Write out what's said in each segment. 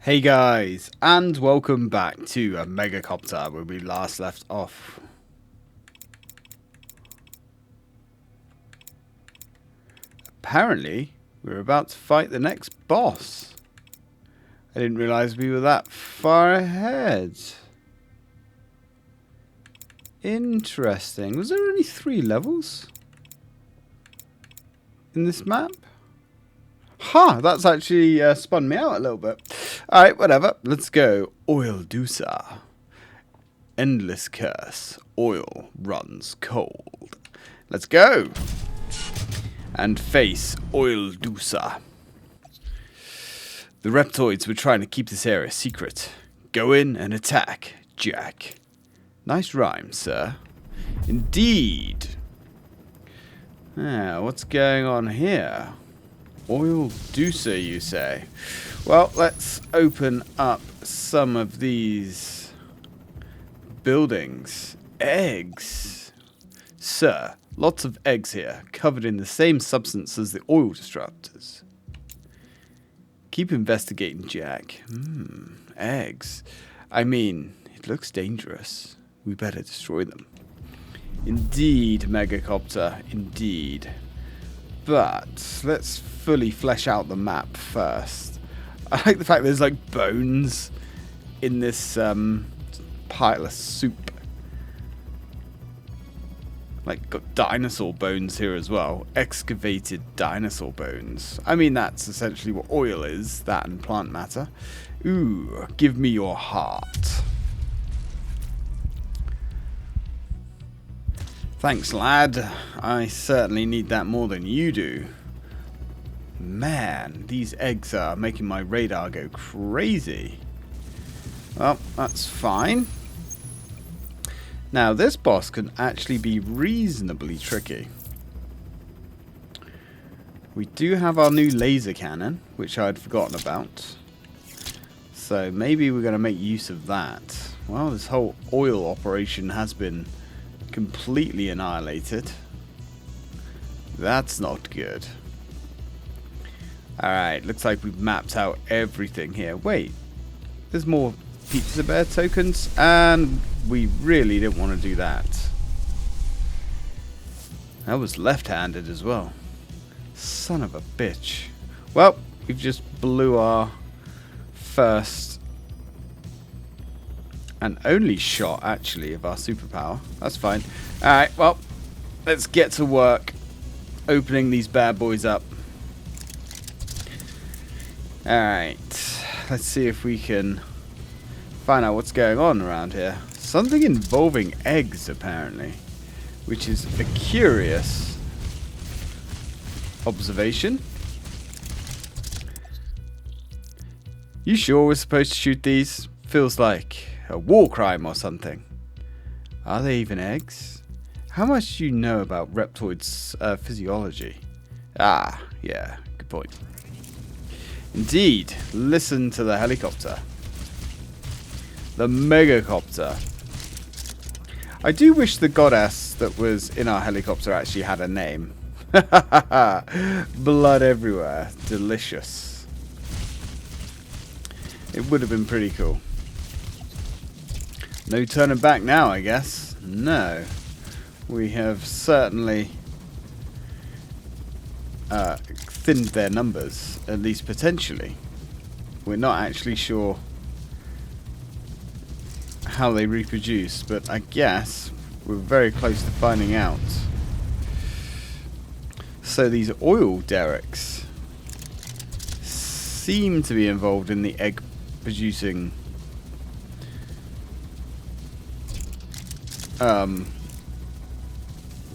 Hey guys, and welcome back to a Mega Copter where we last left off. Apparently, we're about to fight the next boss. I didn't realize we were that far ahead. Interesting. Was there only 3 levels in this map? Huh, that's actually spun me out a little bit. Alright, whatever. Let's go. Oil Deucer. Endless curse. Oil runs cold. Let's go. And face Oil Deucer. The reptoids were trying to keep this area secret. Go in and attack, Jack. Nice rhyme, sir. Indeed. What's going on here? Oil Deucer, you say? Well, let's open up some of these buildings. Eggs. Sir, lots of eggs here, covered in the same substance as the oil disruptors. Keep investigating, Jack. Eggs. I mean, it looks dangerous. We better destroy them. Indeed, Megacopter, indeed. But let's fully flesh out the map first. I like the fact there's like bones in this pile of soup. Like got dinosaur bones here as well. Excavated dinosaur bones. I mean, that's essentially what oil is, that and plant matter. Ooh, give me your heart. Thanks, lad. I certainly need that more than you do. Man, these eggs are making my radar go crazy. Well, that's fine. Now, this boss can actually be reasonably tricky. We do have our new laser cannon, which I'd forgotten about. So maybe we're going to make use of that. Well, this whole oil operation has been completely annihilated. That's not good. Alright, looks like we've mapped out everything here. Wait, there's more Pizza Bear tokens, and we really didn't want to do that. That was left-handed as well. Son of a bitch. Well, we've just blew our first and only shot, actually, of our superpower. That's fine. Alright, well, let's get to work opening these bad boys up. Alright, let's see if we can find out what's going on around here. Something involving eggs, apparently, which is a curious observation. You sure we're supposed to shoot these? Feels like a war crime or something. Are they even eggs? How much do you know about reptoids' physiology? Ah, yeah, good point. Indeed, listen to the helicopter. The Mega Copter. I do wish the goddess that was in our helicopter actually had a name. Blood everywhere. Delicious. It would have been pretty cool. No turning back now, I guess. No. We have certainly thinned their numbers, at least potentially. We're not actually sure how they reproduce, but I guess we're very close to finding out. So these oil derricks seem to be involved in the egg producing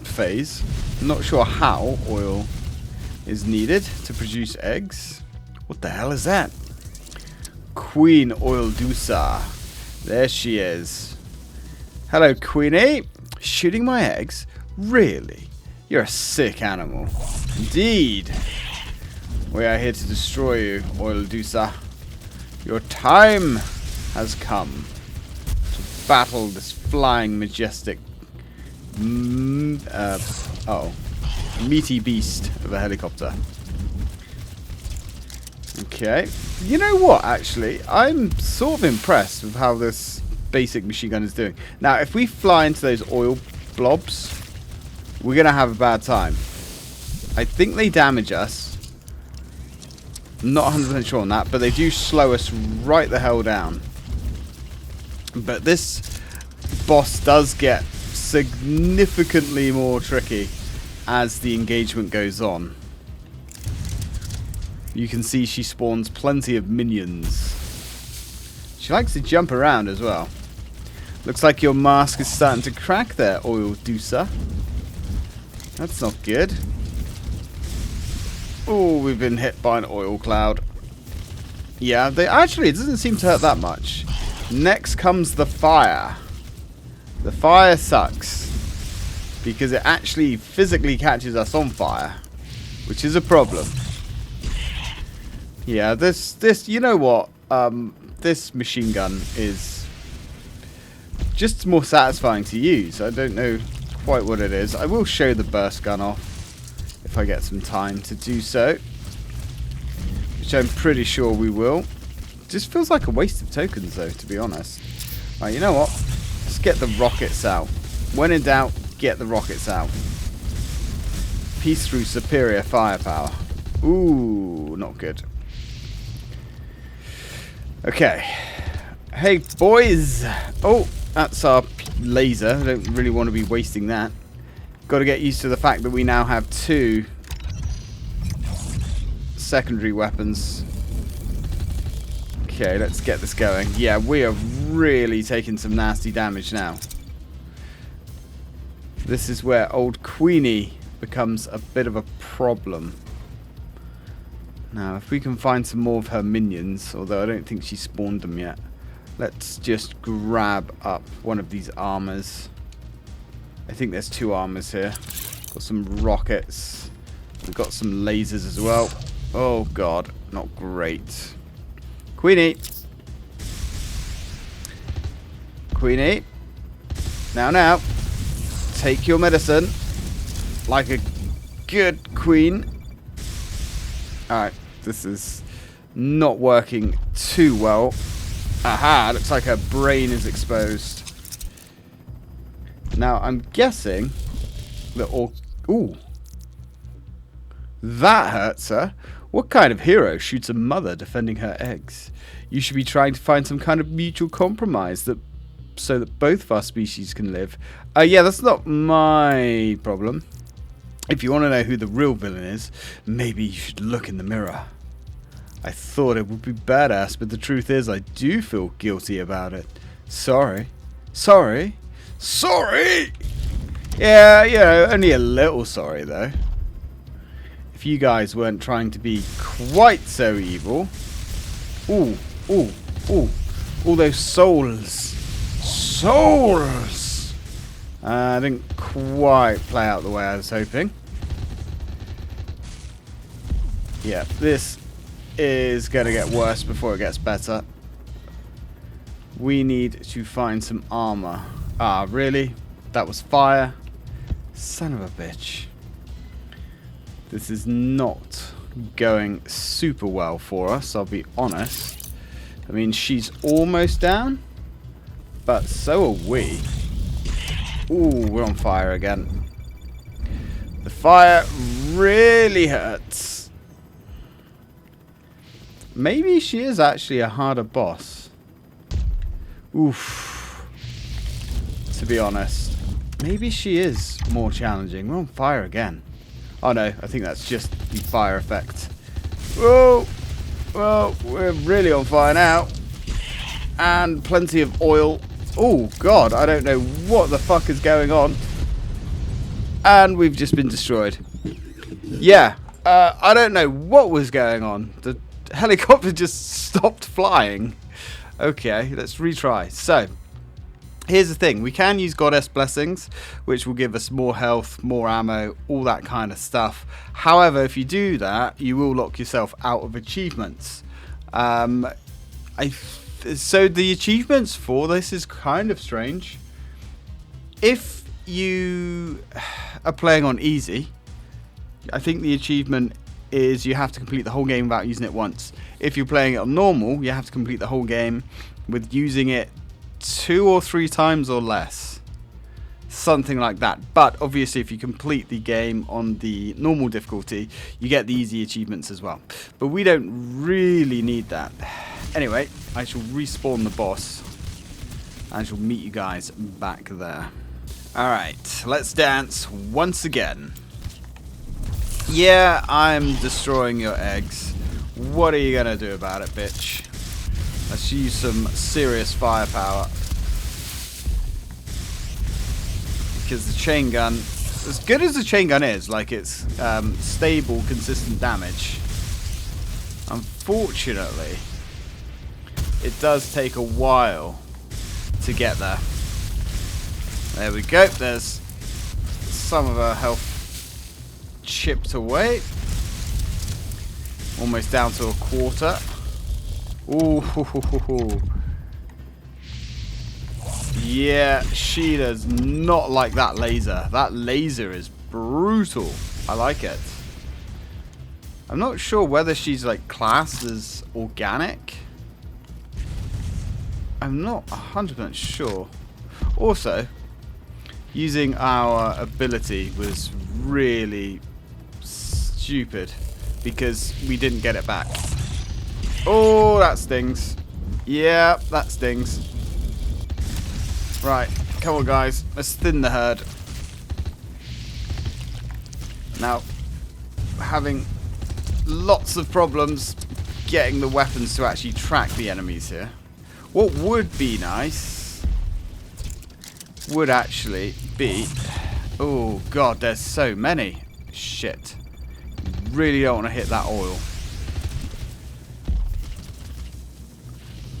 phase. Not sure how oil is needed to produce eggs. What the hell is that? Queen Oil Deucer. There she is. Hello, Queenie. Shooting my eggs? Really? You're a sick animal. Indeed. We are here to destroy you, Oil Deucer. Your time has come to battle this flying, majestic meaty beast of a helicopter. Okay. You know what, actually? I'm sort of impressed with how this basic machine gun is doing. Now, if we fly into those oil blobs, we're going to have a bad time. I think they damage us. I'm not 100% sure on that, but they do slow us right the hell down. But this boss does get significantly more tricky as the engagement goes on. You can see she spawns plenty of minions. She likes to jump around as well. Looks like your mask is starting to crack there, Oil Deucer. That's not good. Oh, we've been hit by an oil cloud. Yeah, actually, it doesn't seem to hurt that much. Next comes the fire. The fire sucks because it actually physically catches us on fire, which is a problem. Yeah, this you know what? This machine gun is just more satisfying to use. I don't know quite what it is. I will show the burst gun off if I get some time to do so, which I'm pretty sure we will. Just feels like a waste of tokens though, to be honest. Right, you know what? Let's get the rockets out. When in doubt, get the rockets out. Peace through superior firepower. Ooh, not good. Okay. Hey, boys. Oh, that's our laser. I don't really want to be wasting that. Got to get used to the fact that we now have 2 secondary weapons. Okay, let's get this going. Yeah, we are really taking some nasty damage now. This is where old Queenie becomes a bit of a problem. Now, if we can find some more of her minions, although I don't think she spawned them yet, let's just grab up one of these armors. I think there's 2 armors here. Got some rockets. We've got some lasers as well. Oh, God. Not great. Queenie. Queenie. Now. Take your medicine. Like a good queen. Alright. This is not working too well. Aha. Looks like her brain is exposed. Now, I'm guessing that all... Ooh. That hurts her. What kind of hero shoots a mother defending her eggs? You should be trying to find some kind of mutual compromise so that both of our species can live. Yeah, that's not my problem. If you want to know who the real villain is, maybe you should look in the mirror. I thought it would be badass, but the truth is I do feel guilty about it. Sorry. Yeah, you know, only a little sorry though. If you guys weren't trying to be quite so evil. Ooh. All those souls. Didn't quite play out the way I was hoping. Yeah, this is going to get worse before it gets better. We need to find some armor. Ah, really? That was fire? Son of a bitch. This is not going super well for us, I'll be honest. I mean, she's almost down, but so are we. Ooh, we're on fire again. The fire really hurts. Maybe she is actually a harder boss. Oof. To be honest. Maybe she is more challenging. We're on fire again. Oh no, I think that's just the fire effect. Whoa! Well, we're really on fire now. And plenty of oil. Oh god, I don't know what the fuck is going on. And we've just been destroyed. Yeah, I don't know what was going on. The helicopter just stopped flying. Okay, let's retry. So, here's the thing. We can use Goddess Blessings, which will give us more health, more ammo, all that kind of stuff. However, if you do that, you will lock yourself out of achievements. So the achievements for this is kind of strange. If you are playing on easy, I think the achievement is you have to complete the whole game without using it once. If you're playing it on normal, you have to complete the whole game with using it 2 or 3 times or less. Something like that. But obviously if you complete the game on the normal difficulty, you get the easy achievements as well. But we don't really need that. Anyway, I shall respawn the boss. I shall meet you guys back there. Alright, let's dance once again. Yeah, I'm destroying your eggs. What are you gonna do about it, bitch? Let's use some serious firepower. Because the chain gun, as good as the chain gun is, like it's stable, consistent damage, unfortunately, it does take a while to get there. There we go. There's some of her health chipped away. Almost down to a quarter. Ooh, hoo, hoo, hoo, hoo. Yeah, she does not like that laser. That laser is brutal. I like it. I'm not sure whether she's like classed as organic. I'm not 100% sure. Also, using our ability was really stupid because we didn't get it back. Oh, that stings. Yeah, that stings. Right, come on guys, let's thin the herd. Now, having lots of problems getting the weapons to actually track the enemies here. What would be nice would actually be... Oh god, there's so many. Shit. Really don't want to hit that oil.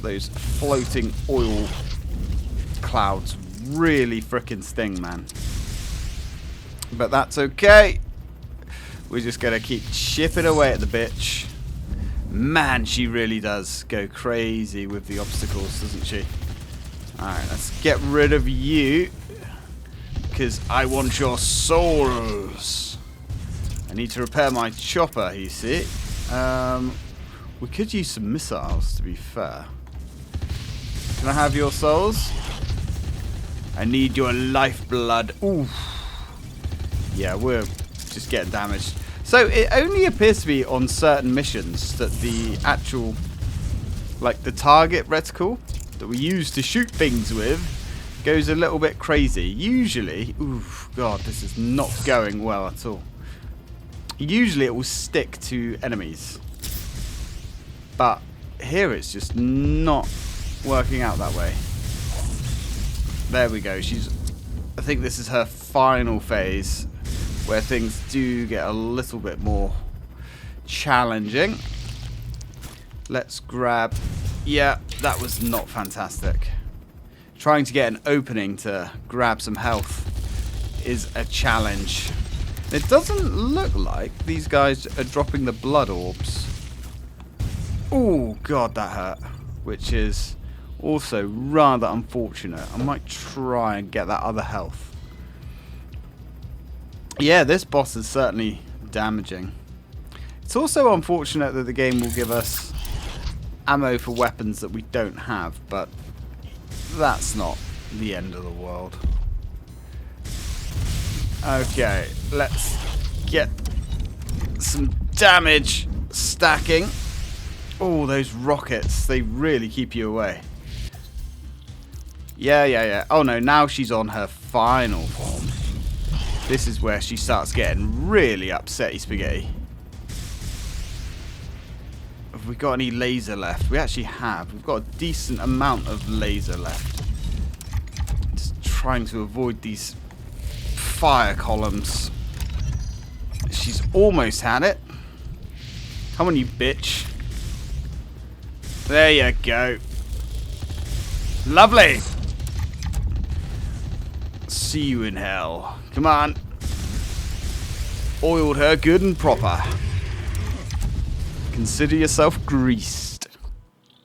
Those floating oil clouds really frickin' sting, man. But that's okay. We're just gonna keep chipping away at the bitch. Man, she really does go crazy with the obstacles, doesn't she? Alright, let's get rid of you. Because I want your souls. I need to repair my chopper, you see. We could use some missiles, to be fair. Can I have your souls? I need your lifeblood. Ooh. Yeah, we're just getting damaged. So it only appears to be on certain missions that the actual, like the target reticle that we use to shoot things with goes a little bit crazy. Usually, ooh, god, this is not going well at all. Usually it will stick to enemies. But here it's just not working out that way. There we go. I think this is her final phase where things do get a little bit more challenging. Let's grab... Yeah, that was not fantastic. Trying to get an opening to grab some health is a challenge. It doesn't look like these guys are dropping the blood orbs. Oh god, that hurt. Which is also rather unfortunate. I might try and get that other health. Yeah, this boss is certainly damaging. It's also unfortunate that the game will give us ammo for weapons that we don't have, but that's not the end of the world. Okay, let's get some damage stacking. Oh, those rockets, they really keep you away. Yeah. Oh no, now she's on her final form. This is where she starts getting really upsetty spaghetti. Have we got any laser left? We actually have. We've got a decent amount of laser left. Just trying to avoid these fire columns. She's almost had it. Come on, you bitch. There you go. Lovely. See you in hell. Come on. Oiled her good and proper. Consider yourself greased.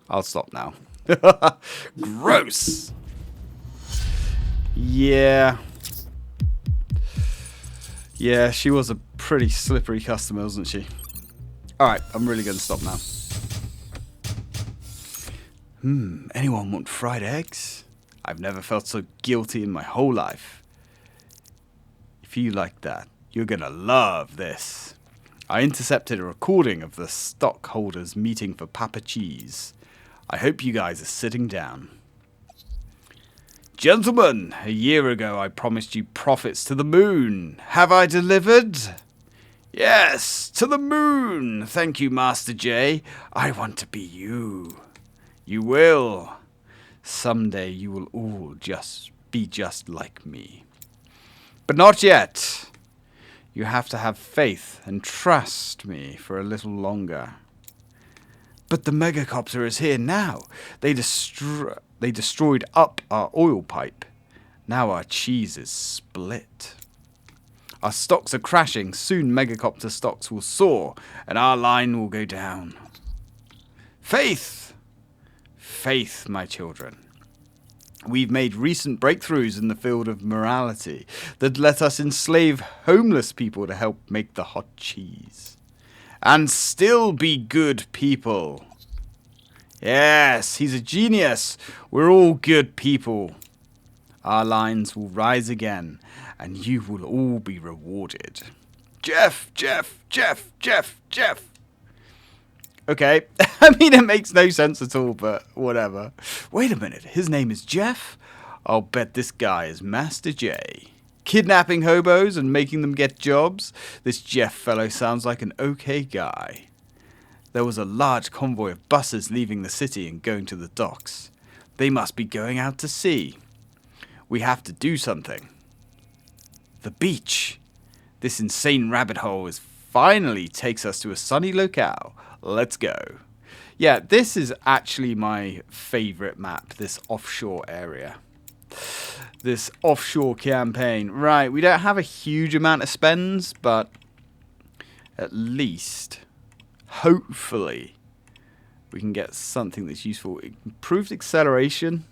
I'll stop now. Gross. Yeah. Yeah, she was a pretty slippery customer, wasn't she? Alright, I'm really going to stop now. Anyone want fried eggs? I've never felt so guilty in my whole life. If you like that, you're going to love this. I intercepted a recording of the stockholders meeting for Papa Cheese. I hope you guys are sitting down. Gentlemen, a year ago I promised you profits to the moon. Have I delivered? Yes, to the moon. Thank you, Master J. I want to be you. You will. Someday you will all be just like me. But not yet. You have to have faith and trust me for a little longer. But the Megacopter is here now. They destroyed up our oil pipe. Now our cheese is split. Our stocks are crashing. Soon Megacopter stocks will soar and our line will go down. Faith! Faith, my children. We've made recent breakthroughs in the field of morality that let us enslave homeless people to help make the hot cheese. And still be good people. Yes, he's a genius. We're all good people. Our lines will rise again, and you will all be rewarded. Jeff, Jeff, Jeff, Jeff, Jeff. Okay, I mean, it makes no sense at all, but whatever. Wait a minute, his name is Jeff? I'll bet this guy is Master J. Kidnapping hobos and making them get jobs? This Jeff fellow sounds like an okay guy. There was a large convoy of buses leaving the city and going to the docks. They must be going out to sea. We have to do something. The beach. This insane rabbit hole finally takes us to a sunny locale. Let's go. Yeah, this is actually my favorite map, this offshore area. This offshore campaign. Right, we don't have a huge amount of spends, but at least, hopefully, we can get something that's useful. Improved acceleration.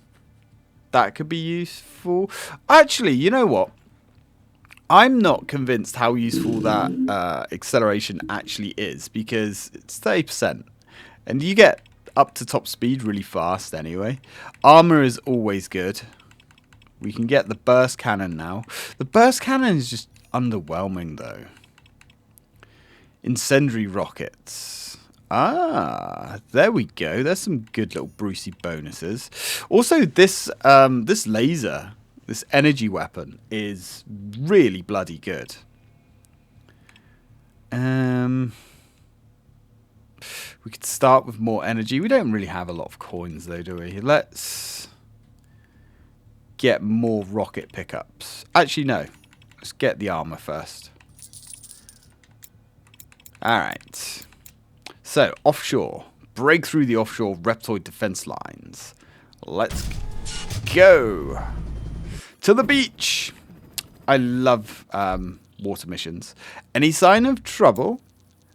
That could be useful. Actually, you know what? I'm not convinced how useful that acceleration actually is, because it's 30%. And you get up to top speed really fast anyway. Armor is always good. We can get the burst cannon now. The burst cannon is just underwhelming though. Incendiary rockets. Ah, there we go. There's some good little Brucey bonuses. Also, this this laser, this energy weapon, is really bloody good. We could start with more energy. We don't really have a lot of coins though, do we? Let's get more rocket pickups. Actually, no. Let's get the armor first. Alright. So, offshore. Break through the offshore reptoid defense lines. Let's go to the beach. I love water missions. Any sign of trouble?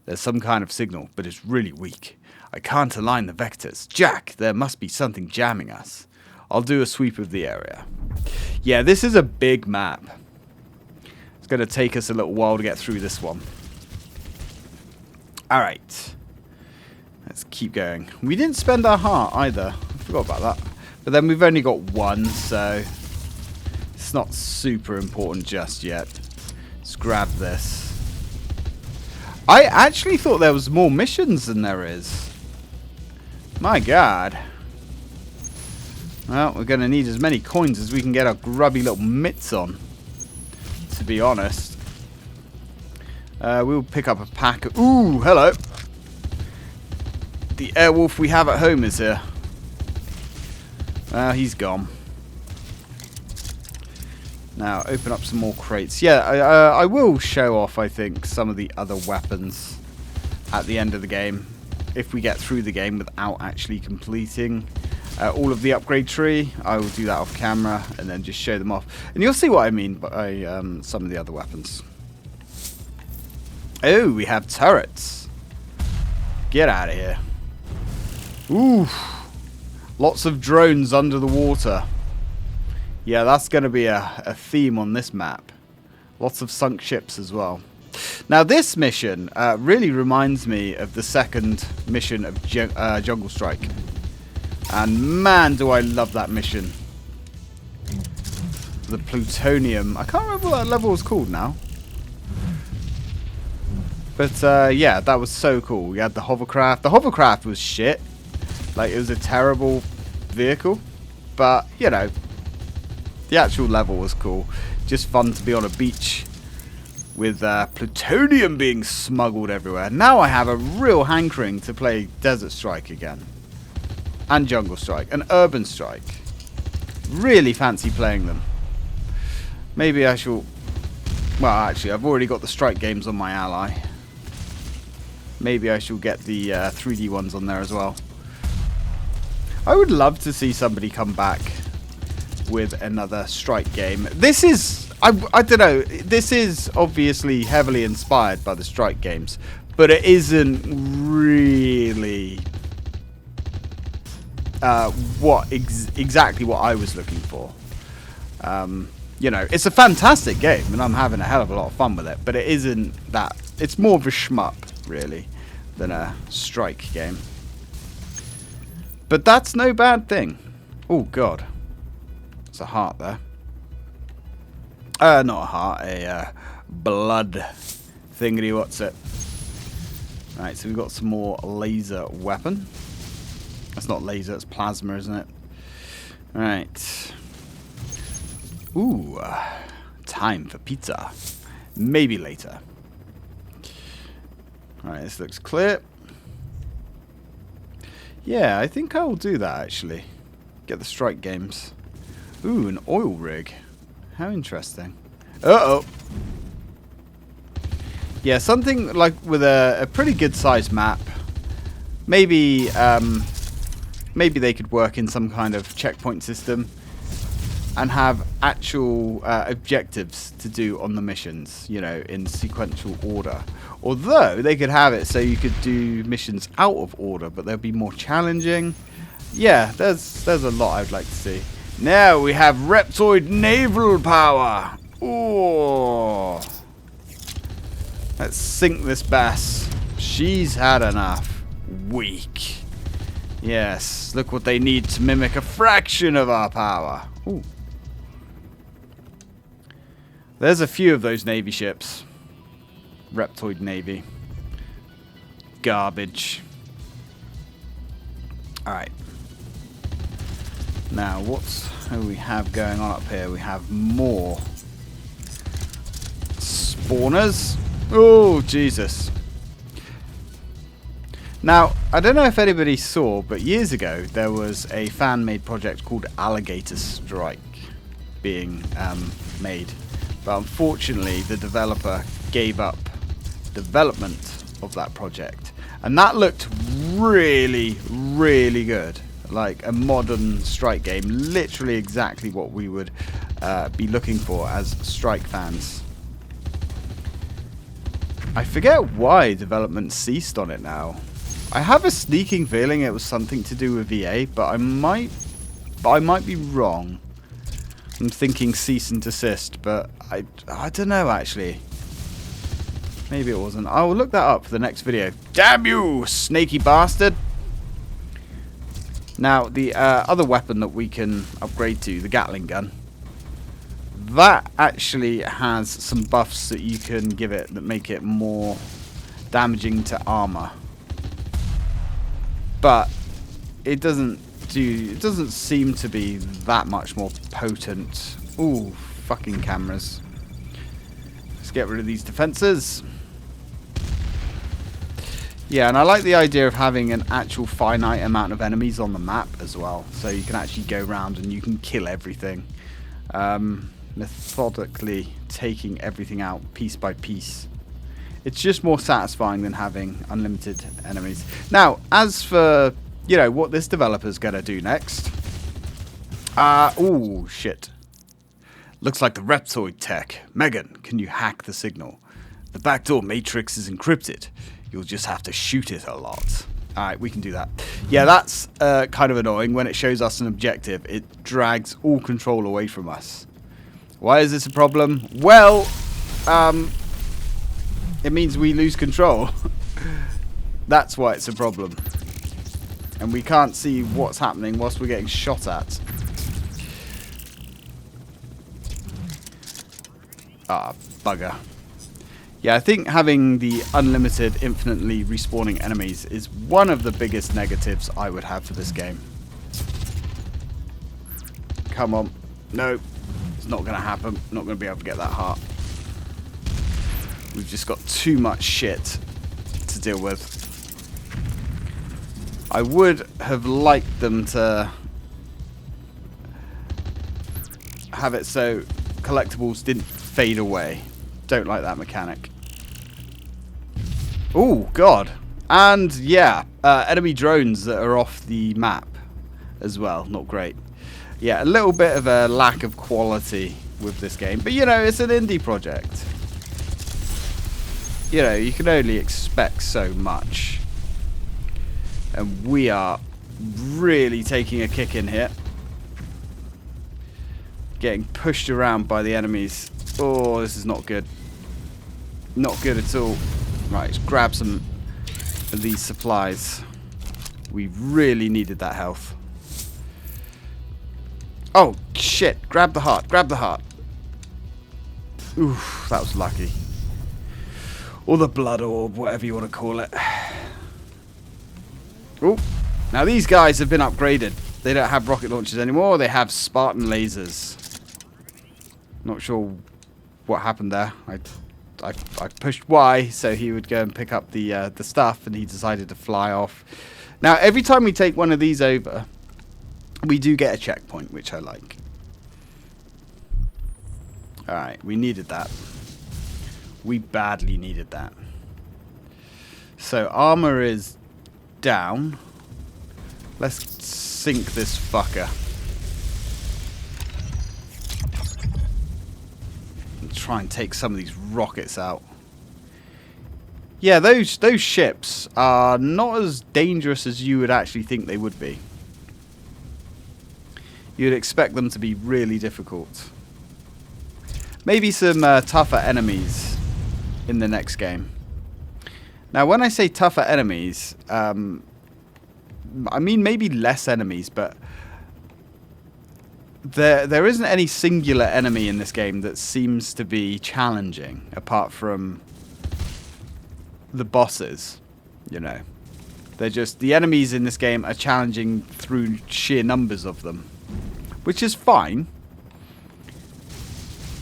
There's some kind of signal, but it's really weak. I can't align the vectors. Jack, there must be something jamming us. I'll do a sweep of the area. Yeah, this is a big map. It's going to take us a little while to get through this one. Alright. Let's keep going. We didn't spend our heart either. I forgot about that. But then we've only got one, so it's not super important just yet. Let's grab this. I actually thought there was more missions than there is. My god. Well, we're going to need as many coins as we can get our grubby little mitts on, to be honest. We'll pick up a pack of... Ooh, hello. The Airwolf we have at home is here. He's gone. Now, open up some more crates. Yeah, I will show off, I think, some of the other weapons at the end of the game. If we get through the game without actually completing all of the upgrade tree, I will do that off camera and then just show them off. And you'll see what I mean by some of the other weapons. Oh, we have turrets. Get out of here. Ooh. Lots of drones under the water. Yeah, that's going to be a theme on this map. Lots of sunk ships as well. Now this mission really reminds me of the second mission of Jungle Strike. And man, do I love that mission. The plutonium. I can't remember what that level was called now. But yeah, that was so cool. We had the hovercraft. The hovercraft was shit. Like, it was a terrible vehicle. But, you know, the actual level was cool. Just fun to be on a beach with plutonium being smuggled everywhere. Now I have a real hankering to play Desert Strike again. And Jungle Strike. And Urban Strike. Really fancy playing them. Maybe I shall... Well, actually, I've already got the Strike games on my ally. Maybe I shall get the 3D ones on there as well. I would love to see somebody come back with another Strike game. This is... I don't know. This is obviously heavily inspired by the Strike games. But it isn't really... exactly what I was looking for. You know, it's a fantastic game, and I'm having a hell of a lot of fun with it. But it isn't that. It's more of a shmup, really, than a Strike game. But that's no bad thing. Oh God, it's a heart there. Not a heart, a blood thingy. What's it? Right, so we've got some more laser weapon. That's not laser, it's plasma, isn't it? Right. Ooh, time for pizza. Maybe later. Alright, this looks clear. Yeah, I think I will do that, actually. Get the Strike games. Ooh, an oil rig. How interesting. Uh-oh. Yeah, something like with a pretty good sized map. Maybe, maybe they could work in some kind of checkpoint system and have actual objectives to do on the missions, you know, in sequential order. Although they could have it so you could do missions out of order, but they'll be more challenging. Yeah, there's a lot I'd like to see. Now we have Reptoid naval power. Oh, let's sink this bass. She's had enough. Weak. Yes, look what they need to mimic a fraction of our power. Ooh. There's a few of those Navy ships. Reptoid Navy. Garbage. Alright. Now, what do we have going on up here? We have more spawners. Oh, Jesus. Now, I don't know if anybody saw, but years ago there was a fan-made project called Alligator Strike being made. But unfortunately, the developer gave up development of that project. And that looked really, really good. Like a modern Strike game. Literally exactly what we would be looking for as Strike fans. I forget why development ceased on it now. I have a sneaking feeling it was something to do with VA, but I might be wrong. I'm thinking cease and desist, but I don't know actually. Maybe it wasn't. I will look that up for the next video. Damn you, snaky bastard! Now, the other weapon that we can upgrade to, the Gatling gun, that actually has some buffs that you can give it that make it more damaging to armor. But it doesn't seem to be that much more potent. Ooh, fucking cameras. Let's get rid of these defenses. Yeah, and I like the idea of having an actual finite amount of enemies on the map as well. So you can actually go around and you can kill everything. Methodically taking everything out piece by piece. It's just more satisfying than having unlimited enemies. Now, as for, you know, what this developer's going to do next. Oh, shit. Looks like the Reptoid tech. Megan, can you hack the signal? The backdoor matrix is encrypted. You'll just have to shoot it a lot. Alright, we can do that. Yeah, that's kind of annoying. When it shows us an objective, it drags all control away from us. Why is this a problem? Well, it means we lose control. That's why it's a problem. And we can't see what's happening whilst we're getting shot at. Ah, bugger. Yeah, I think having the unlimited, infinitely respawning enemies is one of the biggest negatives I would have for this game. Come on. No, it's not going to happen. Not going to be able to get that heart. We've just got too much shit to deal with. I would have liked them to have it so collectibles didn't fade away. Don't like that mechanic. Oh, God. And, yeah, enemy drones that are off the map as well. Not great. Yeah, a little bit of a lack of quality with this game. But, you know, it's an indie project. You know, you can only expect so much. And we are really taking a kick in here. Getting pushed around by the enemies. Oh, this is not good. Not good at all. Right, let's grab some of these supplies. We really needed that health. Oh, shit. Grab the heart. Grab the heart. Oof, that was lucky. Or the blood orb, whatever you want to call it. Oh, now these guys have been upgraded. They don't have rocket launchers anymore. They have Spartan lasers. Not sure what happened there. I pushed Y so he would go and pick up the stuff, and he decided to fly off. Now, every time we take one of these over, we do get a checkpoint, which I like. Alright, we needed that. We badly needed that. So, armor is down. Let's sink this fucker. Try and take some of these rockets out. Yeah, those ships are not as dangerous as you would actually think they would be. You'd expect them to be really difficult. Maybe some tougher enemies in the next game. Now, when I say tougher enemies, I mean maybe less enemies, but there isn't any singular enemy in this game that seems to be challenging, apart from the bosses, you know. They're just, the enemies in this game are challenging through sheer numbers of them, which is fine.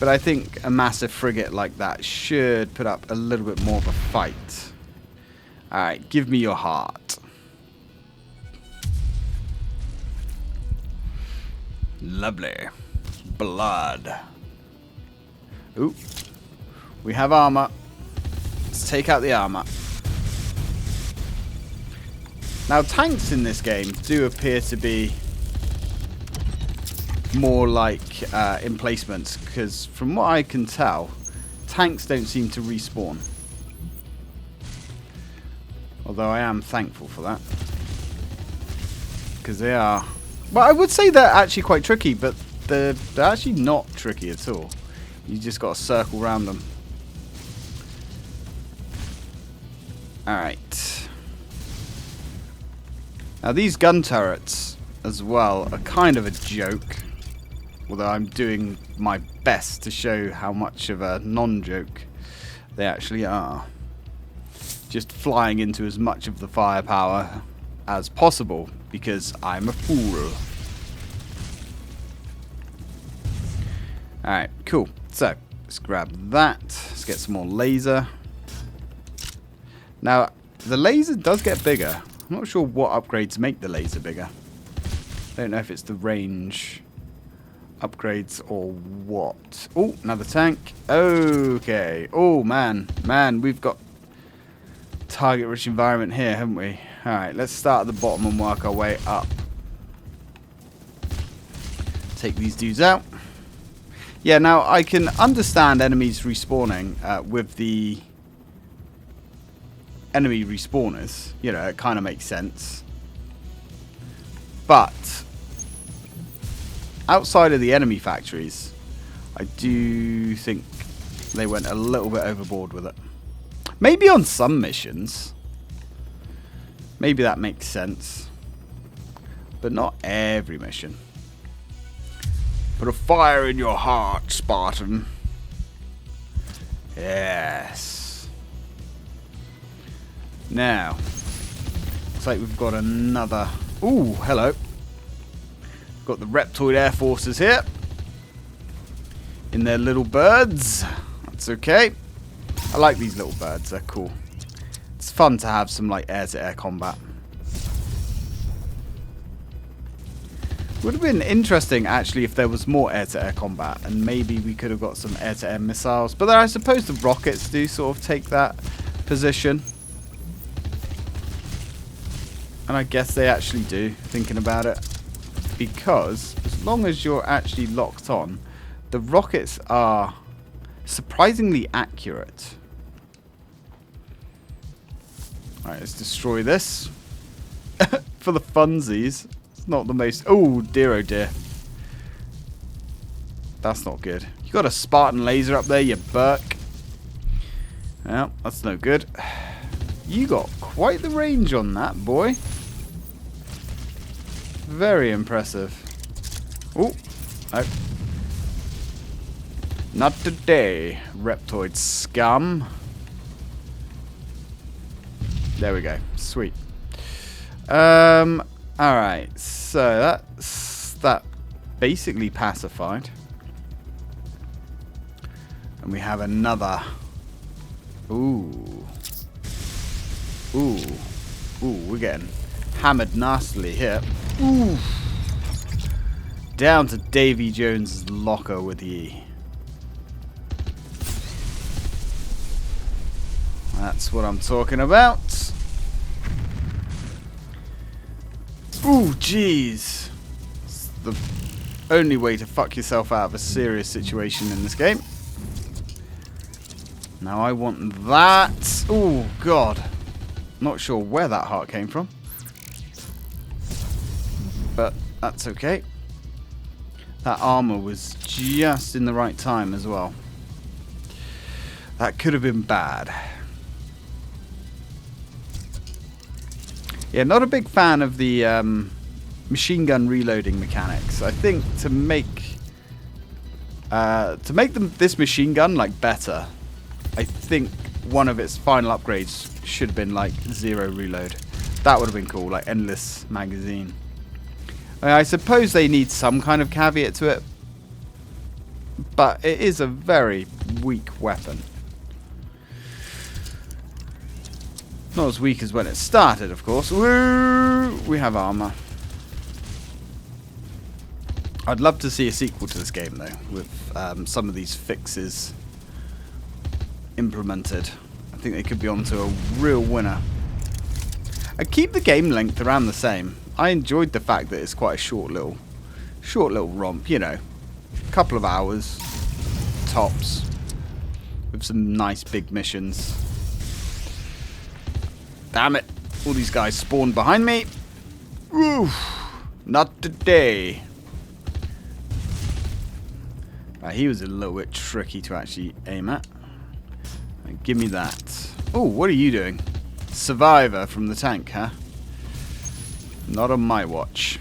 But I think a massive frigate like that should put up a little bit more of a fight. Alright, give me your heart. Lovely. Blood. Ooh. We have armor. Let's take out the armor. Now, tanks in this game do appear to be more like emplacements, because from what I can tell, tanks don't seem to respawn. Although I am thankful for that. Because they are... Well, I would say they're actually quite tricky, but they're actually not tricky at all. You just got to circle around them. Alright. Now, these gun turrets, as well, are kind of a joke. Although I'm doing my best to show how much of a non-joke they actually are. Just flying into as much of the firepower as possible, because I'm a fool. Alright, cool. So, let's grab that. Let's get some more laser. Now, the laser does get bigger. I'm not sure what upgrades make the laser bigger. I don't know if it's the range upgrades or what. Oh, another tank. Okay. Oh, man. Man, we've got target-rich environment here, haven't we? Alright, let's start at the bottom and work our way up. Take these dudes out. Yeah, now I can understand enemies respawning with the enemy respawners. You know, it kind of makes sense. But outside of the enemy factories, I do think they went a little bit overboard with it. Maybe on some missions. Maybe that makes sense. But not every mission. Put a fire in your heart, Spartan. Yes. Now, looks like we've got another... Ooh, hello. Got the Reptoid Air Forces here. In their little birds. That's okay. I like these little birds. They're cool. It's fun to have some like air-to-air combat. Would have been interesting actually if there was more air-to-air combat, and maybe we could have got some air-to-air missiles. But then I suppose the rockets do sort of take that position. And I guess they actually do, thinking about it. Because as long as you're actually locked on, the rockets are surprisingly accurate. Alright, let's destroy this. For the funsies. It's not the most... Oh, dear, oh dear. That's not good. You got a Spartan laser up there, you Burke. Well, that's no good. You got quite the range on that, boy. Very impressive. Oh, no. Not today, Reptoid scum. There we go. Sweet. Alright, so that's that basically pacified. And we have another. Ooh. Ooh. Ooh, we're getting hammered nastily here. Ooh. Down to Davy Jones's locker with ye. That's what I'm talking about. Ooh, jeez. It's the only way to fuck yourself out of a serious situation in this game. Now I want that. Ooh, God. Not sure where that heart came from. But that's okay. That armor was just in the right time as well. That could have been bad. Yeah, not a big fan of the machine gun reloading mechanics. I think to make this machine gun like better, I think one of its final upgrades should have been like 0 reload. That would have been cool, like endless magazine. I suppose they need some kind of caveat to it, but it is a very weak weapon. Not as weak as when it started, of course. Woo! We have armor. I'd love to see a sequel to this game, though, with some of these fixes implemented. I think they could be onto a real winner. I keep the game length around the same. I enjoyed the fact that it's quite a short little romp, you know. A couple of hours, tops, with some nice big missions. Damn it. All these guys spawned behind me. Oof. Not today. Right, he was a little bit tricky to actually aim at. Right, give me that. Oh, what are you doing? Survivor from the tank, huh? Not on my watch.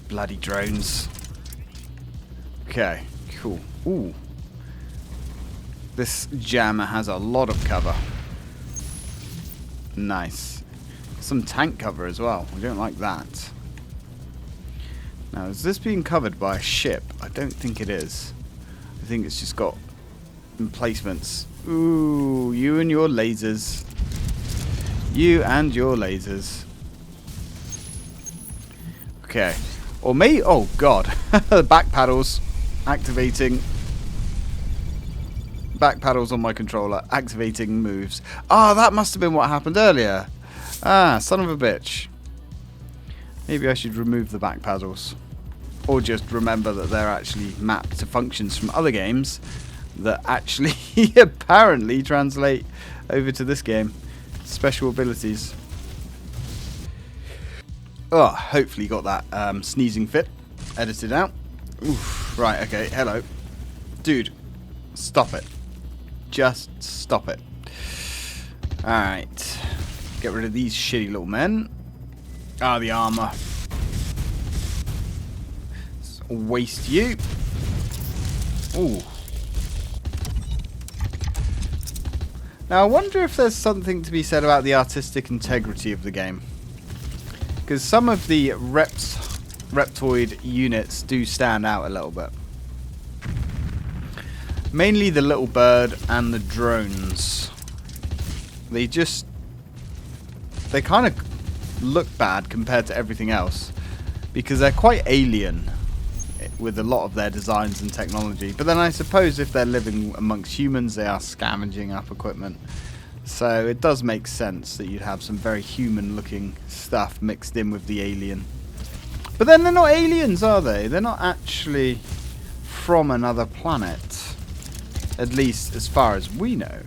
Bloody drones. Okay, cool. Ooh. This jammer has a lot of cover. Nice. Some tank cover as well. We don't like that. Now, is this being covered by a ship? I don't think it is. I think it's just got emplacements. Ooh, you and your lasers. You and your lasers. Okay. Or me? Oh, God. Back paddles. Activating. Back paddles on my controller, activating moves. Ah, that must have been what happened earlier. Ah, son of a bitch. Maybe I should remove the back paddles. Or just remember that they're actually mapped to functions from other games that actually apparently translate over to this game. Special abilities. Oh, hopefully got that sneezing fit edited out. Oof, right, okay, hello. Dude, stop it. just stop it. Alright. Get rid of these shitty little men. Ah, the armor. Let's waste you. Ooh. Now, I wonder if there's something to be said about the artistic integrity of the game. Because some of the reptoid units do stand out a little bit. Mainly the little bird and the drones. They kind of look bad compared to everything else. Because they're quite alien with a lot of their designs and technology. But then I suppose if they're living amongst humans, they are scavenging up equipment. So it does make sense that you'd have some very human-looking stuff mixed in with the alien. But then they're not aliens, are they? They're not actually from another planet. At least as far as we know.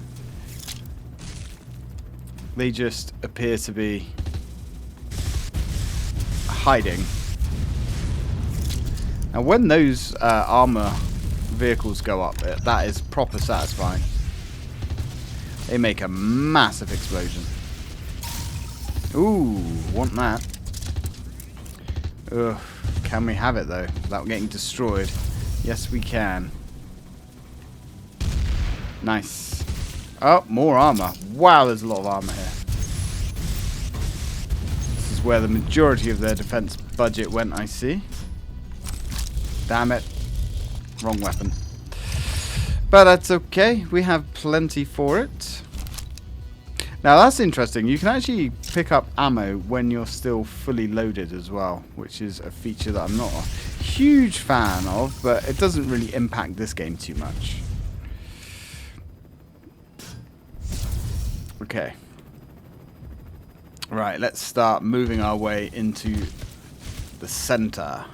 They just appear to be hiding. Now when those armor vehicles go up, that is proper satisfying. They make a massive explosion. Ooh, want that. Ugh, can we have it though, without getting destroyed? Yes, we can. Nice. Oh, more armor. Wow, there's a lot of armor here. This is where the majority of their defense budget went, I see. Damn it. Wrong weapon. But that's okay. We have plenty for it. Now that's interesting. You can actually pick up ammo when you're still fully loaded as well, which is a feature that I'm not a huge fan of, but it doesn't really impact this game too much. Okay. Right, let's start moving our way into the center.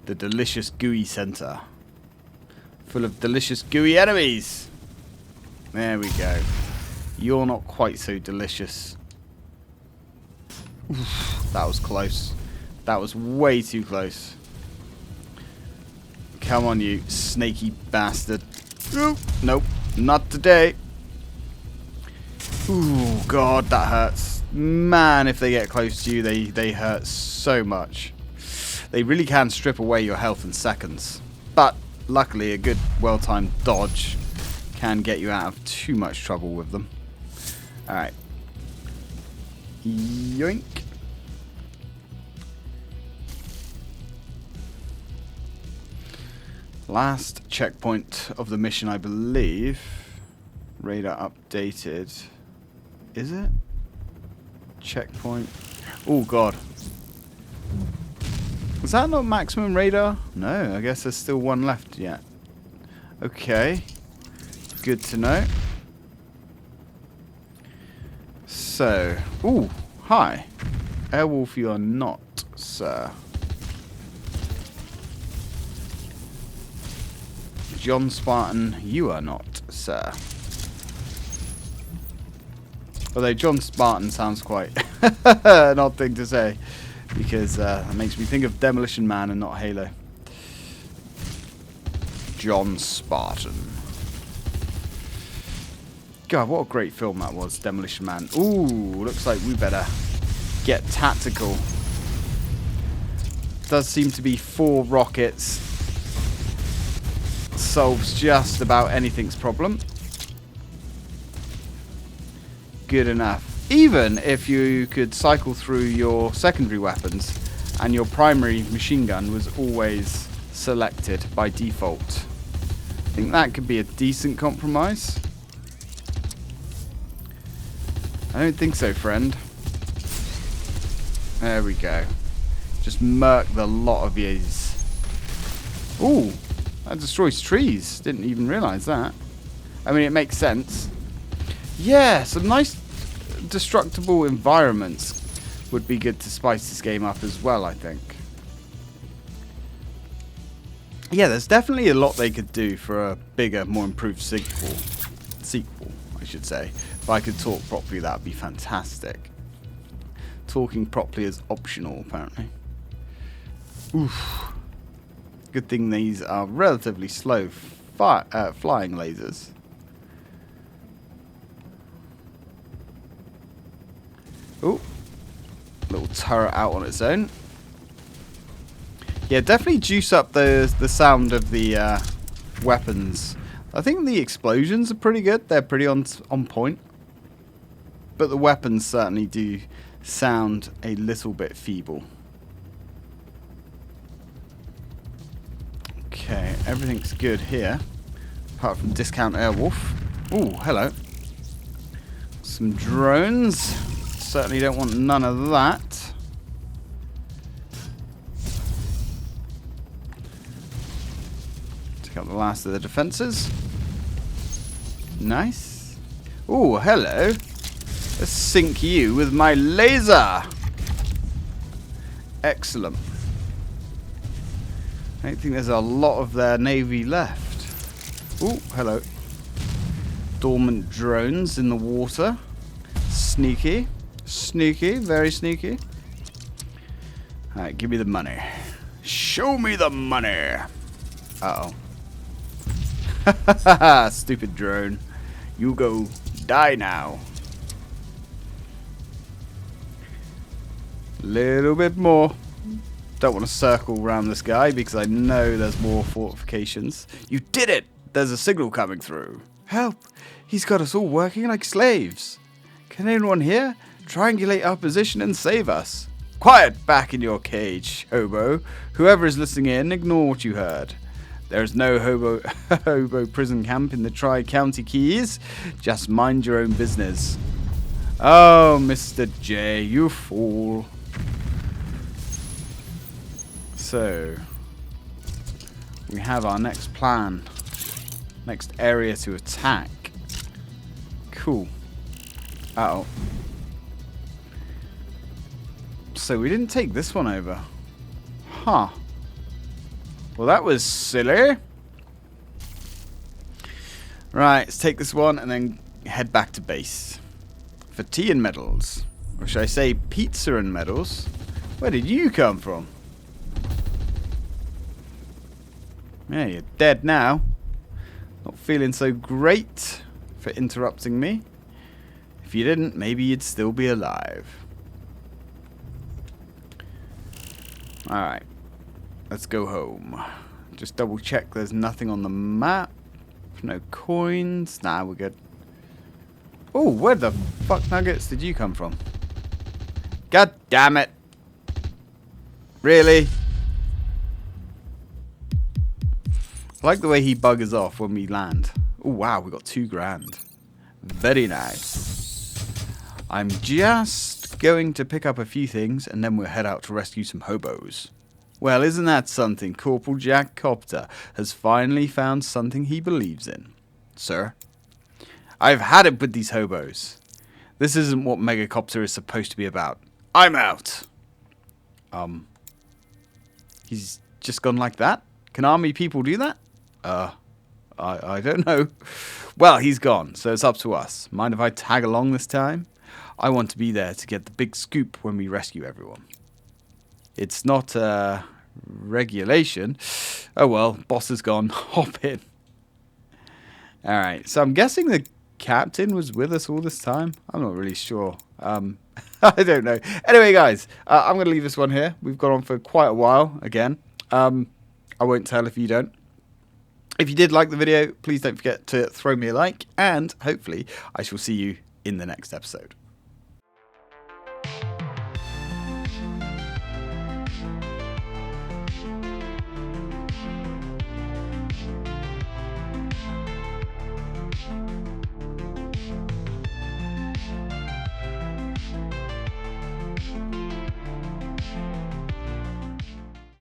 The delicious gooey center. Full of delicious gooey enemies. There we go. You're not quite so delicious. Oof, that was close. That was way too close. Come on, you snaky bastard. Ooh, nope, not today. Ooh, God, that hurts. Man, if they get close to you, they hurt so much. They really can strip away your health in seconds. But, luckily, a good, well-timed dodge can get you out of too much trouble with them. Alright. Yoink. Last checkpoint of the mission, I believe. Radar updated. Is it? Checkpoint. Oh, God. Is that not maximum radar? No, I guess there's still one left yet. Okay. Good to know. So, ooh, hi. Airwolf, you are not, sir. John Spartan, you are not, sir. Although John Spartan sounds quite an odd thing to say. Because that makes me think of Demolition Man and not Halo. John Spartan. God, what a great film that was, Demolition Man. Ooh, looks like we better get tactical. Does seem to be 4 rockets. Solves just about anything's problem. Good enough. Even if you could cycle through your secondary weapons and your primary machine gun was always selected by default. I think that could be a decent compromise. I don't think so, friend. There we go. Just murk the lot of yous. Ooh, that destroys trees. Didn't even realise that. I mean, it makes sense. Yeah, some nice destructible environments would be good to spice this game up as well, I think. Yeah, there's definitely a lot they could do for a bigger, more improved sequel, I should say. If I could talk properly, that would be fantastic. Talking properly is optional, apparently. Oof. Good thing these are relatively slow flying lasers. Ooh. Little turret out on its own. Yeah, definitely juice up the sound of the weapons. I think the explosions are pretty good. They're pretty on point. But the weapons certainly do sound a little bit feeble. Okay, everything's good here. Apart from discount Airwolf. Ooh, hello. Some drones. Certainly don't want none of that. Take out the last of the defences. Nice. Ooh, hello. Let's sink you with my laser. Excellent. I don't think there's a lot of their navy left. Ooh, hello. Dormant drones in the water. Sneaky. Sneaky. Very sneaky. Alright, give me the money. Show me the money. Uh-oh. Stupid drone. You go die now. Little bit more. Don't want to circle around this guy because I know there's more fortifications. You did it! There's a signal coming through. Help! He's got us all working like slaves. Can anyone here triangulate our position and save us? Quiet back in your cage, hobo. Whoever is listening in, ignore what you heard. There's no hobo prison camp in the Tri-County Keys. Just mind your own business. Oh, Mr. J, you fool. So, we have our next plan. Next area to attack. Cool. Uh-oh. So we didn't take this one over. Huh. Well, that was silly. Right, let's take this one and then head back to base. For tea and medals. Or should I say pizza and medals? Where did you come from? Yeah, you're dead now. Not feeling so great for interrupting me. If you didn't, maybe you'd still be alive. Alright. Let's go home. Just double check there's nothing on the map. No coins. Nah, we're good. Oh, where the fuck nuggets did you come from? God damn it. Really? I like the way he buggers off when we land. Oh, wow, we got $2 grand. Very nice. I'm just going to pick up a few things and then we'll head out to rescue some hobos. Well, isn't that something? Corporal Jack Copter has finally found something he believes in. Sir? I've had it with these hobos. This isn't what Mega Copter is supposed to be about. I'm out. He's just gone like that? Can army people do that? I don't know. Well, he's gone, so it's up to us. Mind if I tag along this time? I want to be there to get the big scoop when we rescue everyone. It's not regulation. Oh well, boss is gone. Hop in. Alright, so I'm guessing the captain was with us all this time. I'm not really sure. I don't know. Anyway, guys, I'm going to leave this one here. We've gone on for quite a while again. I won't tell if you don't. If you did like the video, please don't forget to throw me a like, and hopefully I shall see you in the next episode.